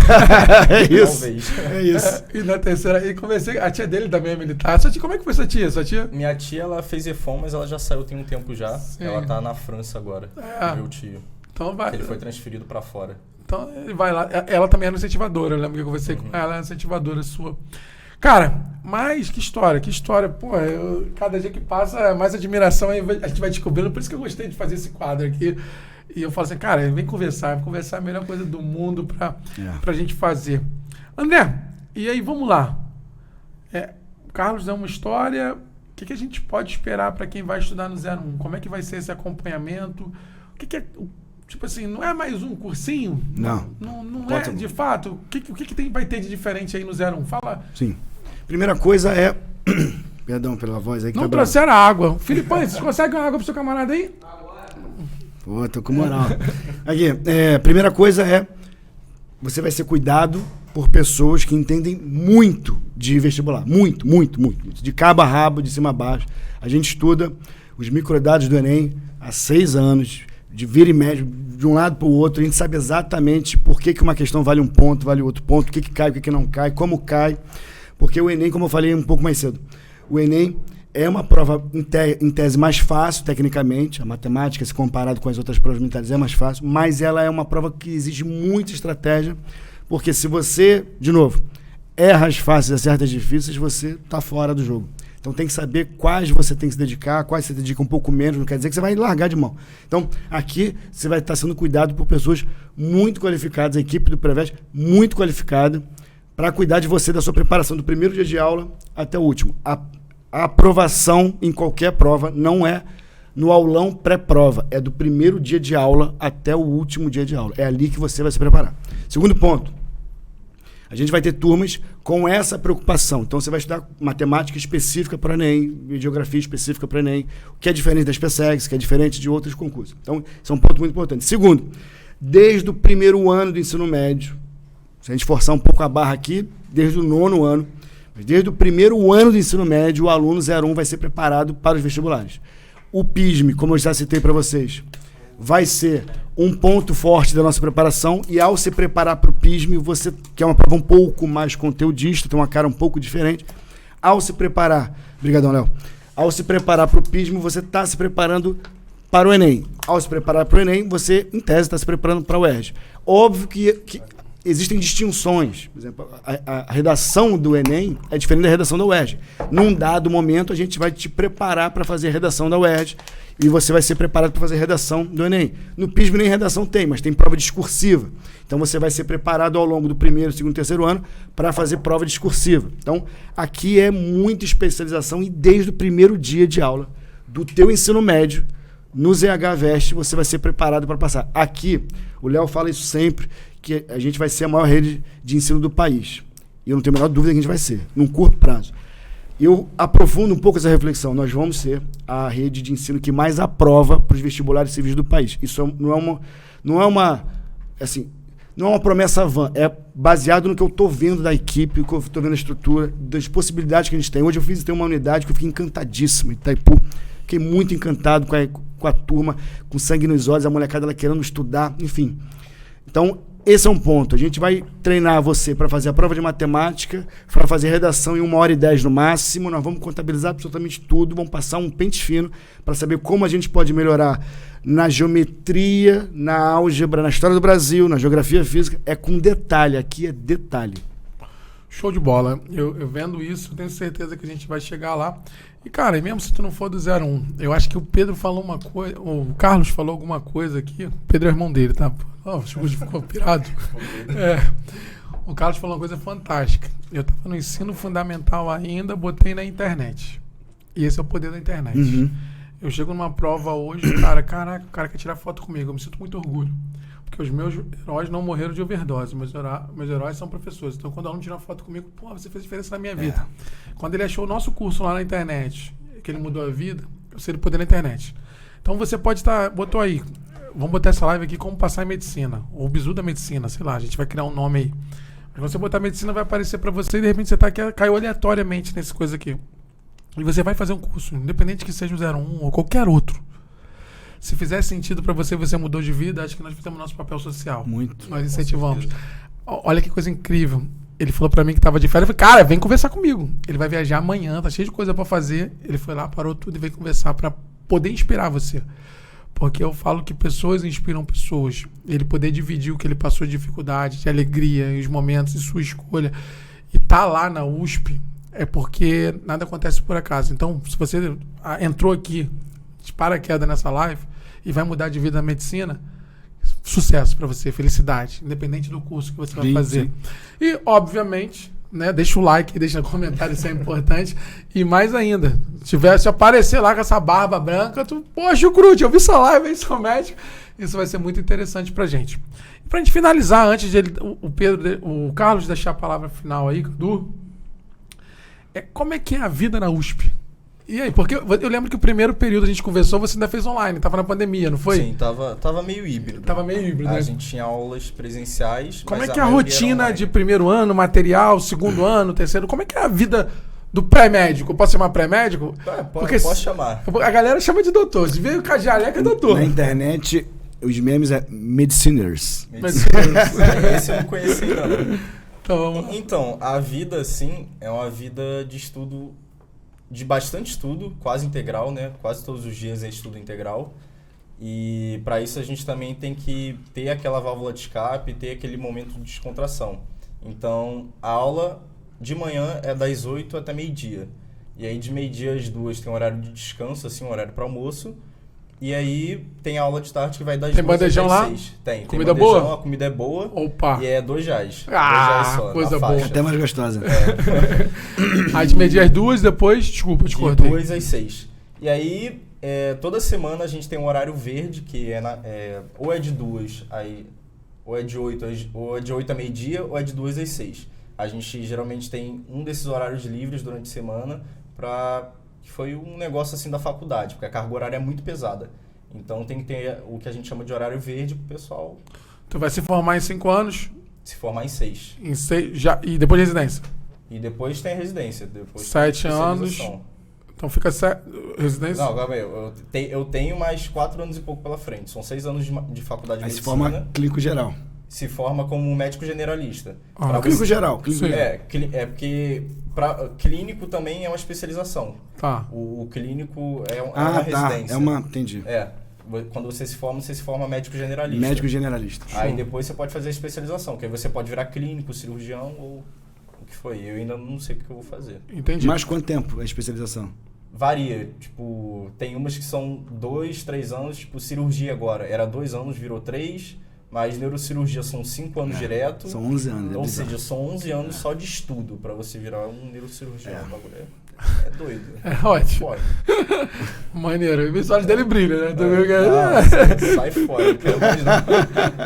É isso. Talvez. É isso. E na terceira, e comecei, a tia dele também é militar. Sua tia, como é que foi sua tia? Sua tia? Minha tia, ela fez EFON, mas ela já saiu tem um tempo já. Sim. Ela tá na França agora, meu tio. Então vai. Ele foi transferido pra fora. Então ele vai lá. Ela também era incentivadora, eu lembro que eu conversei com ela, era incentivadora sua. Cara, mas que história. Pô, cada dia que passa, mais admiração aí a gente vai descobrindo. Por isso que eu gostei de fazer esse quadro aqui. E eu falo assim, cara, vem conversar. Conversar é a melhor coisa do mundo pra gente fazer. André, e aí, vamos lá. O Carlos é uma história. O que a gente pode esperar para quem vai estudar no 01? Como é que vai ser esse acompanhamento? O que é... Tipo assim, não é mais um cursinho? Não. Não é, de fato. O que vai ter de diferente aí no 01? Fala. Sim. Primeira coisa é... Perdão pela voz aí que não trouxeram água. Filipão, vocês conseguem uma água pro seu camarada aí? Pô, tô com moral. Aqui, primeira coisa é... Você vai ser cuidado por pessoas que entendem muito de vestibular. Muito. De cabo a rabo, de cima a baixo. A gente estuda os microdados do Enem há 6 anos... de vira e mexe de um lado para o outro, a gente sabe exatamente por que uma questão vale um ponto, vale outro ponto, o que cai, o que não cai, como cai, porque o Enem, como eu falei um pouco mais cedo, o Enem é uma prova em tese mais fácil, tecnicamente, a matemática, se comparado com as outras provas militares, é mais fácil, mas ela é uma prova que exige muita estratégia, porque se você, de novo, erra as fáceis e acerta as difíceis, você está fora do jogo. Então tem que saber quais você tem que se dedicar, quais você dedica um pouco menos, não quer dizer que você vai largar de mão. Então aqui você vai estar sendo cuidado por pessoas muito qualificadas, a equipe do Preveste muito qualificada, para cuidar de você, da sua preparação do primeiro dia de aula até o último. A aprovação em qualquer prova não é no aulão pré-prova, é do primeiro dia de aula até o último dia de aula. É ali que você vai se preparar. Segundo ponto. A gente vai ter turmas com essa preocupação. Então, você vai estudar matemática específica para o Enem, geografia específica para o Enem, o que é diferente das PSEGs, que é diferente de outros concursos. Então, isso é um ponto muito importante. Segundo, desde o primeiro ano do ensino médio, se a gente forçar um pouco a barra aqui, desde o 9º ano, mas desde o primeiro ano do ensino médio, o aluno 01 vai ser preparado para os vestibulares. O PISM, como eu já citei para vocês, vai ser um ponto forte da nossa preparação, e ao se preparar para o PISM, você, que é uma prova um pouco mais conteudista, tem uma cara um pouco diferente, ao se preparar, obrigadão, Léo, ao se preparar para o PISM, você está se preparando para o Enem. Ao se preparar para o Enem, você, em tese, está se preparando para o UERJ. Óbvio que existem distinções. Por exemplo, a redação do Enem é diferente da redação da UERJ. Num dado momento, a gente vai te preparar para fazer a redação da UERJ, e você vai ser preparado para fazer a redação do Enem. No PISM nem redação tem, mas tem prova discursiva. Então você vai ser preparado ao longo do primeiro, segundo, terceiro ano para fazer prova discursiva. Então aqui é muita especialização, e desde o primeiro dia de aula do teu ensino médio, no ZH Veste, você vai ser preparado para passar. Aqui, o Léo fala isso sempre, que a gente vai ser a maior rede de ensino do país. E eu não tenho a menor dúvida que a gente vai ser, num curto prazo. Eu aprofundo um pouco essa reflexão. Nós vamos ser a rede de ensino que mais aprova para os vestibulares civis do país. Isso não é uma promessa vã. É baseado no que eu estou vendo da equipe, no que eu estou vendo da estrutura, das possibilidades que a gente tem. Hoje eu fiz uma unidade que eu fiquei encantadíssimo, em Itaipu. Fiquei muito encantado com a turma, com sangue nos olhos, a molecada ela querendo estudar, enfim. Então, esse é um ponto. A gente vai treinar você para fazer a prova de matemática, para fazer redação em 1h10 no máximo. Nós vamos contabilizar absolutamente tudo, vamos passar um pente fino para saber como a gente pode melhorar na geometria, na álgebra, na história do Brasil, na geografia física. É com detalhe, aqui é detalhe. Show de bola. Eu vendo isso, tenho certeza que a gente vai chegar lá. E, cara, e mesmo se tu não for do 01, eu acho que o Pedro falou uma coisa, o Carlos falou alguma coisa aqui. O Pedro é irmão dele, tá? O Chute ficou pirado. O Carlos falou uma coisa fantástica. Eu tava no ensino fundamental ainda, botei na internet. E esse é o poder da internet. Uhum. Eu chego numa prova hoje, o cara quer tirar foto comigo. Eu me sinto muito orgulho. Porque os meus heróis não morreram de overdose. Meus heróis são professores. Então, quando o aluno tira uma foto comigo, pô, você fez diferença na minha vida. Quando ele achou o nosso curso lá na internet, que ele mudou a vida, eu sei do poder da internet. Então, você pode estar... Botou aí. Vamos botar essa live aqui como passar em medicina. Ou o bizu da medicina, sei lá. A gente vai criar um nome aí. Mas você botar medicina, vai aparecer para você e, de repente, você caiu aleatoriamente nessa coisa aqui. E você vai fazer um curso, independente que seja o 01 ou qualquer outro. Se fizer sentido pra você, você mudou de vida, acho que nós fizemos nosso papel social. Muito. Nós incentivamos. Olha que coisa incrível. Ele falou pra mim que tava de férias. Eu falei, cara, vem conversar comigo. Ele vai viajar amanhã, tá cheio de coisa pra fazer. Ele foi lá, parou tudo e veio conversar pra poder inspirar você. Porque eu falo que pessoas inspiram pessoas. Ele poder dividir o que ele passou de dificuldade, de alegria, os momentos de sua escolha. E tá lá na USP é porque nada acontece por acaso. Então, se você entrou aqui de paraquedas nessa live e vai mudar de vida na medicina, sucesso pra você, felicidade, independente do curso que você vai fazer. Sim. E, obviamente, né, deixa o like, deixa no comentário, isso é importante. E mais ainda, se aparecer lá com essa barba branca, pô, Chucrute, eu vi sua live aí, sou médico. Isso vai ser muito interessante pra gente. E pra gente finalizar, antes de o Carlos deixar a palavra final aí, Cadu, como é que é a vida na USP? E aí, porque eu lembro que o primeiro período a gente conversou, você ainda fez online, tava na pandemia, não foi? Sim, tava meio híbrido. Tava meio híbrido, né? A gente tinha aulas presenciais. Como mas é que é a maioria era rotina online. de primeiro ano, material, segundo ano, terceiro? Como é que é a vida do pré-médico? Posso chamar pré-médico? Posso chamar. A galera chama de doutor. Se veio com a jaleca, é doutor. Na internet, os memes é mediciners. Esse eu não conheci, não. Então, Então, a vida, assim, é uma vida de estudo, de bastante estudo, quase integral, né? Quase todos os dias é estudo integral. E para isso a gente também tem que ter aquela válvula de escape, ter aquele momento de descontração. Então, a aula de manhã é das 8 até meio-dia. E aí de meio-dia às 2 tem um horário de descanso, assim, um horário para almoço. E aí tem a aula de tarde que vai das 2 bandejão até lá? 6. Tem Comida bandejão, boa? A comida é boa. opa. E é R$2. Ah, R$2 só, coisa na boa. faixa. Até mais gostosa. Aí de meio-dia às 2, depois, desculpa, te De cortei. 2 às 6. E aí, toda semana a gente tem um horário verde, que ou é de 2, ou é de 8 a meio-dia, ou é de 2 às 6. A gente geralmente tem um desses horários livres durante a semana, que foi um negócio assim da faculdade, porque a carga horária é muito pesada. Então tem que ter o que a gente chama de horário verde pro pessoal Tu vai se formar em 5 anos, se formar em 6. e depois de residência. E depois tem residência. Depois 7 tem anos. especialização. Então fica residência? Não, calma aí. Eu tenho mais 4 anos e pouco pela frente. São 6 anos de faculdade de Aí se medicina. forma clínico geral. Se forma como médico generalista. Ah, Pra Clínico você- geral. Sim. É porque clínico também é uma especialização. Tá. O clínico é uma Ah, tá. residência. Entendi. Quando você se forma médico generalista. Médico generalista. Aí depois você pode fazer a especialização, que aí você pode virar clínico, cirurgião ou o que foi. Eu ainda não sei o que eu vou fazer. Entendi. Mais quanto tempo a especialização? Varia, tipo, tem umas que são 2, 3 anos, tipo, cirurgia agora. Era 2 anos, virou 3, mas neurocirurgia são 5 anos direto. São 11 anos. Ou bizarro. seja, são 11 anos só de estudo pra você virar um neurocirurgião. O bagulho é doido. É ótimo. Foda. Maneiro. E os olhos dele brilham, né? Tu viu que Sai fora. Pelo menos não.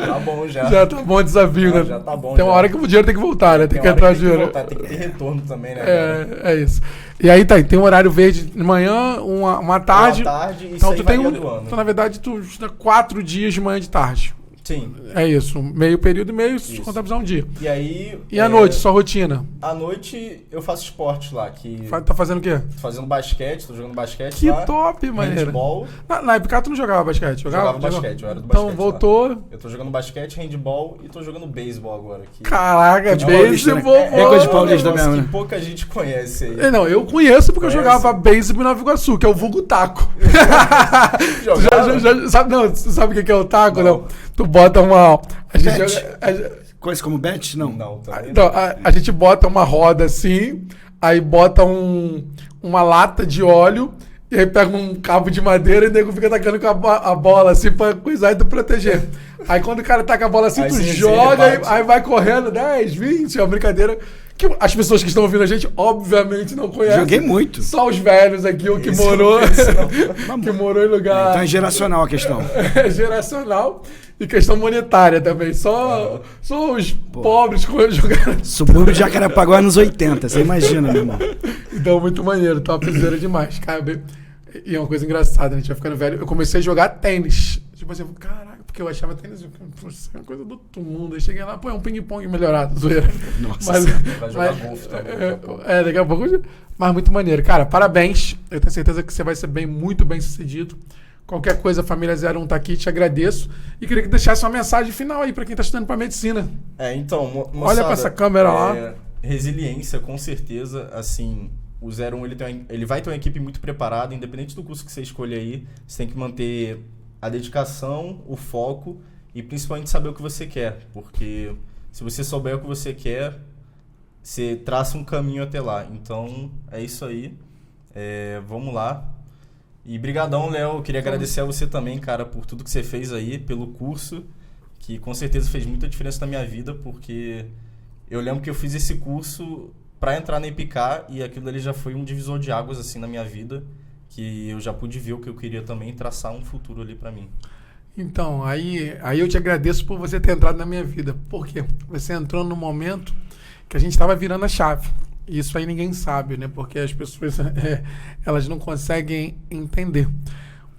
Tá bom já. já tá bom o desafio, Não, né? já tá bom, Tem uma já. hora que o dinheiro tem que voltar, né? Tem que hora entrar tem que dinheiro. voltar, tem que ter retorno também, né? cara? É isso. E aí tem um horário verde de manhã, uma tarde. Uma tarde, isso Então aí tu tem varia do ano. Então, na verdade, tu estuda 4 dias de manhã e de tarde. Sim. É isso. Meio período e meio, se Isso. contabilizar um dia. E aí... E à noite, sua rotina? À noite eu faço esporte lá, que... Tá fazendo o quê? Tô fazendo basquete, tô jogando basquete Que lá. top, maneiro. Handball. Na época tu não jogava basquete? Jogava basquete, eu era do Então basquete voltou. lá. Eu tô jogando basquete, handball e tô jogando beisebol agora. Que... Caraca, De paulista, né? beisebol. Recorde É um paulista negócio mesmo, que né? pouca gente conhece aí. Não, eu conheço porque Conhece? eu jogava beisebol em Nova Iguaçu, que é o vulgo taco. Tu Jogava? sabe, não, tu sabe o que é o taco? Não. Não. Tu bota uma... A gente Bet. joga... Conhece como bet? Não. Não, também Então, a gente bota uma roda assim, aí bota uma lata de óleo, e aí pega um cabo de madeira e o nego fica atacando com a bola assim pra coisar e tu proteger. Aí quando o cara taca a bola assim, Aí tu você joga, rebate. aí vai correndo 10, 20, é uma brincadeira. Que as pessoas que estão ouvindo a gente, obviamente, não conhecem. Joguei muito. Só os velhos aqui, o que Esse eu morou. não conheço, que morou em lugar. Então é geracional a questão. É geracional e questão monetária também. Só os pobres que jogaram. Subúrbio de Jacarepaguá anos 80, você imagina, meu irmão. Então, muito maneiro, topzera demais. Cara, e é uma coisa engraçada, né? A gente vai ficando velho. Eu comecei a jogar tênis. Tipo assim, caraca, porque eu achava tênis é uma coisa do outro mundo. Aí cheguei lá, pô, é um ping-pong melhorado, zoeira. Nossa Mas, Vai jogar golfe também, daqui a pouco. daqui a pouco. Mas muito maneiro. Cara, parabéns. Eu tenho certeza que você vai ser muito bem sucedido. Qualquer coisa, a Família 01 tá aqui, te agradeço. E queria que deixasse uma mensagem final aí pra quem tá estudando pra medicina. Então, moçada, olha pra essa câmera lá. Resiliência, com certeza, assim, o 01 ele vai ter uma equipe muito preparada, independente do curso que você escolher aí, você tem que manter a dedicação, o foco e principalmente saber o que você quer, porque se você souber o que você quer, você traça um caminho até lá. Então, é isso aí. Vamos lá. E brigadão, Léo. Eu queria agradecer a você também, cara, por tudo que você fez aí, pelo curso, que com certeza fez muita diferença na minha vida, porque eu lembro que eu fiz esse curso para entrar na EPICAR e aquilo ali já foi um divisor de águas assim na minha vida, que eu já pude ver o que eu queria também e traçar um futuro ali para mim. Então, aí eu te agradeço por você ter entrado na minha vida. Por quê? Você entrou no momento que a gente estava virando a chave. Isso aí ninguém sabe, né? Porque as pessoas elas não conseguem entender.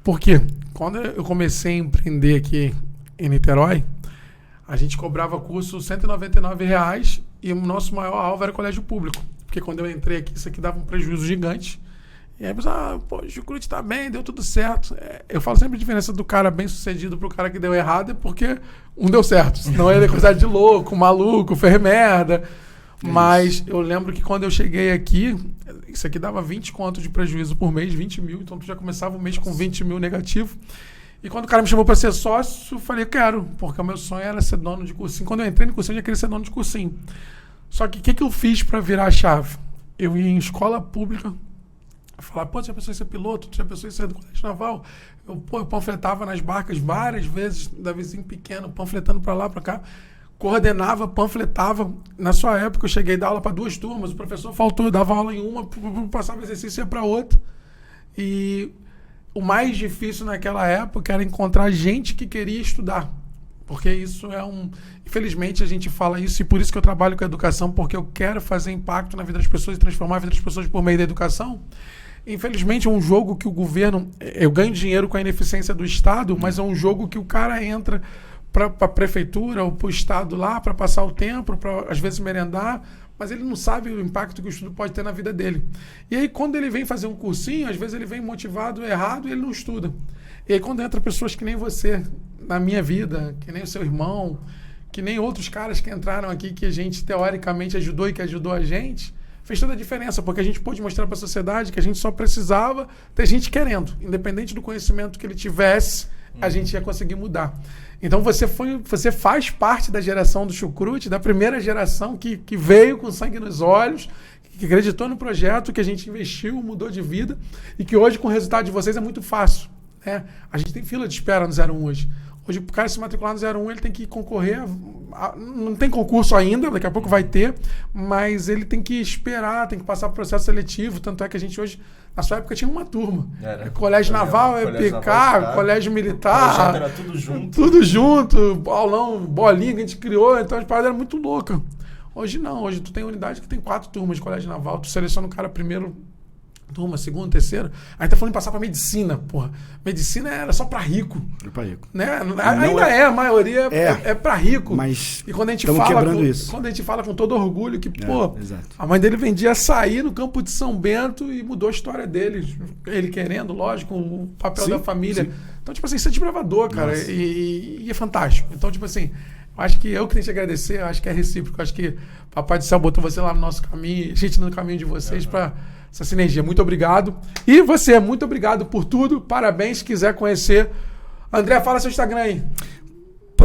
Por quê? Quando eu comecei a empreender aqui em Niterói, a gente cobrava curso R$199 e o nosso maior alvo era colégio público. Porque quando eu entrei aqui, isso aqui dava um prejuízo gigante. E aí a pessoa, o Chucrute tá bem, deu tudo certo. Eu falo sempre a diferença do cara bem sucedido pro cara que deu errado é porque um deu certo. Senão ele é coisa de louco, maluco, fez merda. Mas eu lembro que quando eu cheguei aqui, isso aqui dava 20 conto de prejuízo por mês, 20 mil. Então tu já começava o mês com 20 mil negativo. E quando o cara me chamou para ser sócio, eu falei, quero, porque o meu sonho era ser dono de cursinho. Quando eu entrei no cursinho, eu já queria ser dono de cursinho. Só que o que eu fiz para virar a chave? Eu ia em escola pública, falar, pô, tu já pensou em ser piloto? Tu já pensou em ser do colégio naval? Eu panfletava nas barcas várias vezes, da vizinho pequeno, panfletando para lá, para cá. Coordenava, panfletava. Na sua época, eu cheguei a dar aula para 2 turmas, o professor faltou, eu dava aula em uma, passava exercício e ia para outra. E o mais difícil naquela época era encontrar gente que queria estudar. Porque isso é Infelizmente, a gente fala isso, e por isso que eu trabalho com a educação, porque eu quero fazer impacto na vida das pessoas e transformar a vida das pessoas por meio da educação. Infelizmente, é um jogo que o governo... Eu ganho dinheiro com a ineficiência do Estado, mas é um jogo que o cara entra para a prefeitura ou para o Estado lá, para passar o tempo, para às vezes merendar, mas ele não sabe o impacto que o estudo pode ter na vida dele. E aí, quando ele vem fazer um cursinho, às vezes ele vem motivado errado e ele não estuda. E aí, quando entra pessoas que nem você, na minha vida, que nem o seu irmão, que nem outros caras que entraram aqui, que a gente teoricamente ajudou e que ajudou a gente, fez toda a diferença, porque a gente pôde mostrar para a sociedade que a gente só precisava ter gente querendo. Independente do conhecimento que ele tivesse, a gente ia conseguir mudar. Então você faz parte da geração do Chucrute, da primeira geração que veio com sangue nos olhos, que acreditou no projeto, que a gente investiu, mudou de vida, e que hoje, com o resultado de vocês, é muito fácil. Né? A gente tem fila de espera no 01 hoje. Hoje, para o cara se matricular no 01, ele tem que concorrer. Não tem concurso ainda, daqui a pouco vai ter, mas ele tem que esperar, tem que passar por processo seletivo. Tanto é que a gente hoje, na sua época, tinha uma turma. Colégio Naval, EPICAR, Colégio Militar. Era tudo junto. Tudo junto, aulão, bolinha que a gente criou. Então as paradas eram muito loucas. Hoje não, hoje tu tem unidade que tem 4 turmas de Colégio Naval. Tu seleciona o cara primeiro. Turma, segunda, terceira. Aí tá falando em passar pra medicina, porra. Medicina era só pra rico. É pra rico. Né? Ainda a maioria é pra rico. Mas e quando a gente quando a gente fala com todo orgulho que, a mãe dele vendia açaí no campo de São Bento e mudou a história dele. Ele querendo, lógico, o papel da família. Sim. Então, tipo assim, isso é desbravador, cara. E é fantástico. Então, tipo assim, eu acho que eu que tenho que te agradecer, eu acho que é recíproco. Eu acho que Papai do Céu botou você lá no nosso caminho, a gente no caminho de vocês pra essa sinergia. Muito obrigado. E você, muito obrigado por tudo. Parabéns. Se quiser conhecer. André, fala seu Instagram aí.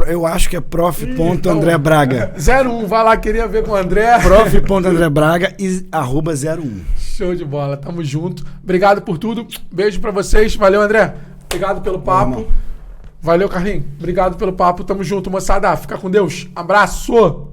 Eu acho que é prof.andrebraga. 01, vai lá, queria ver com o André. prof.andrebraga e @01. Show de bola, tamo junto. Obrigado por tudo. Beijo pra vocês. Valeu, André. Obrigado pelo papo. Valeu, Carlinhos. Obrigado pelo papo. Tamo junto, moçada. Fica com Deus. Abraço.